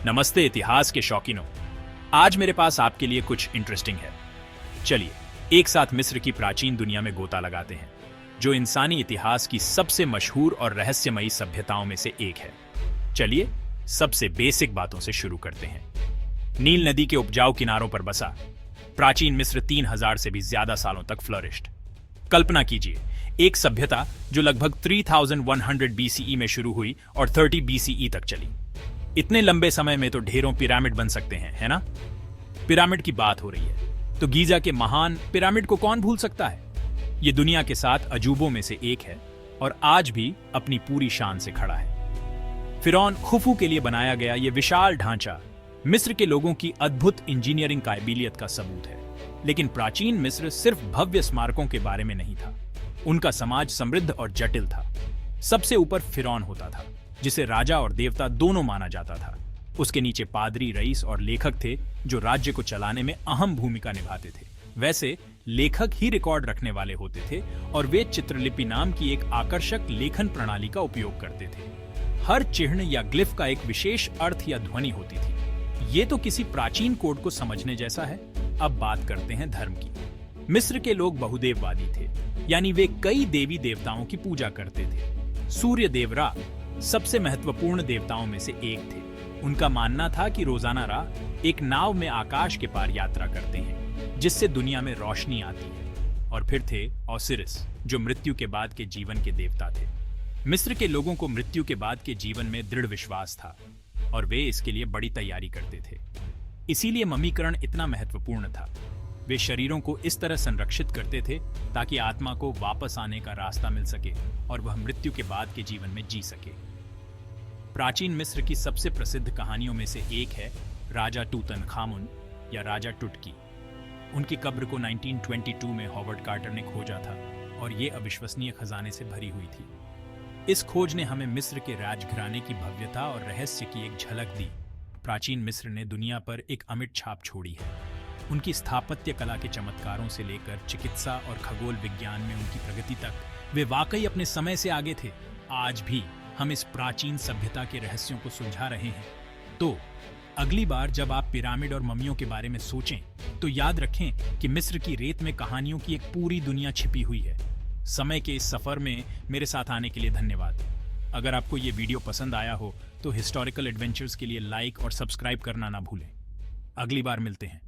नमस्ते इतिहास के शौकीनों। आज मेरे पास आपके लिए कुछ इंटरेस्टिंग है। चलिए एक साथ मिस्र की प्राचीन दुनिया में गोता लगाते हैं, जो इंसानी इतिहास की सबसे मशहूर और रहस्यमयी सभ्यताओं में से एक है। चलिए सबसे बेसिक बातों से शुरू करते हैं। नील नदी के उपजाऊ किनारों पर बसा प्राचीन मिस्र 3000 से भी ज्यादा सालों तक फ्लरिश्ड। कल्पना कीजिए, एक सभ्यता जो लगभग 3100 BCE में शुरू हुई और 30 BCE तक चली। इतने लंबे समय में तो ढेरों पिरामिड बन सकते हैं, है ना? पिरामिड की बात हो रही है तो गीजा के महान पिरामिड को कौन भूल सकता है? ये दुनिया के 7 अजूबों में से एक है और आज भी अपनी पूरी शान से खड़ा है। फिरौन खुफू के लिए बनाया गया ये विशाल ढांचा मिस्र के लोगों की अद्भुत इंजीनियरिंग काबिलियत का सबूत है। लेकिन प्राचीन मिस्र सिर्फ भव्य स्मारकों के बारे में नहीं था। उनका समाज समृद्ध और जटिल था। सबसे ऊपर फिरौन होता था, जिसे राजा और देवता दोनों माना जाता था। उसके नीचे पादरी, रईस और लेखक थे, जो राज्य को चलाने में अहम भूमिका निभाते थे। वैसे लेखक ही रिकॉर्ड रखने वाले होते थे और वे चित्रलिपि नाम की एक आकर्षक लेखन प्रणाली का उपयोग करते थे। हर चिह्न या ग्लिफ का एक विशेष अर्थ या ध्वनि होती थी। ये तो किसी प्राचीन कोड को समझने जैसा है। अब बात करते हैं धर्म की। मिस्र के लोग बहुदेववादी थे, यानी वे कई देवी देवताओं की पूजा करते थे। सूर्य देव रा सबसे महत्वपूर्ण देवताओं में से एक थे। उनका मानना था कि रोजाना रा एक नाव में आकाश के पार यात्रा करते हैं, जिससे दुनिया में रोशनी आती है। और फिर थे ओसिरिस, जो मृत्यु के बाद के जीवन के देवता थे। मिस्र के लोगों को मृत्यु के बाद के जीवन में दृढ़ विश्वास था और वे इसके लिए बड़ी तैयारी करते थे। इसीलिए मम्मीकरण इतना महत्वपूर्ण था। वे शरीरों को इस तरह संरक्षित करते थे ताकि आत्मा को वापस आने का रास्ता मिल सके और वह मृत्यु के बाद के जीवन में जी सके। प्राचीन मिस्र की सबसे प्रसिद्ध कहानियों में से एक है राजा टूतनखामुन या राजा टुटकी। उनकी कब्र को 1922 में हॉवर्ड कार्टर ने खोजा था और ये अविश्वसनीय खजाने से भरी हुई थी। इस खोज ने हमें मिस्र के राजघराने की भव्यता और रहस्य की एक झलक दी। प्राचीन मिस्र ने दुनिया पर एक अमिट छाप छोड़ी है। उनकी स्थापत्य कला के चमत्कारों से लेकर चिकित्सा और खगोल विज्ञान में उनकी प्रगति तक वे वाकई अपने समय से आगे थे। आज भी हम इस प्राचीन सभ्यता के रहस्यों को सुलझा रहे हैं। तो अगली बार जब आप पिरामिड और मम्मियों के बारे में सोचें तो याद रखें कि मिस्र की रेत में कहानियों की एक पूरी दुनिया छिपी हुई है। समय के इस सफर में मेरे साथ आने के लिए धन्यवाद। अगर आपको ये वीडियो पसंद आया हो तो हिस्टोरिकल एडवेंचर्स के लिए लाइक और सब्सक्राइब करना ना भूलें। अगली बार मिलते हैं।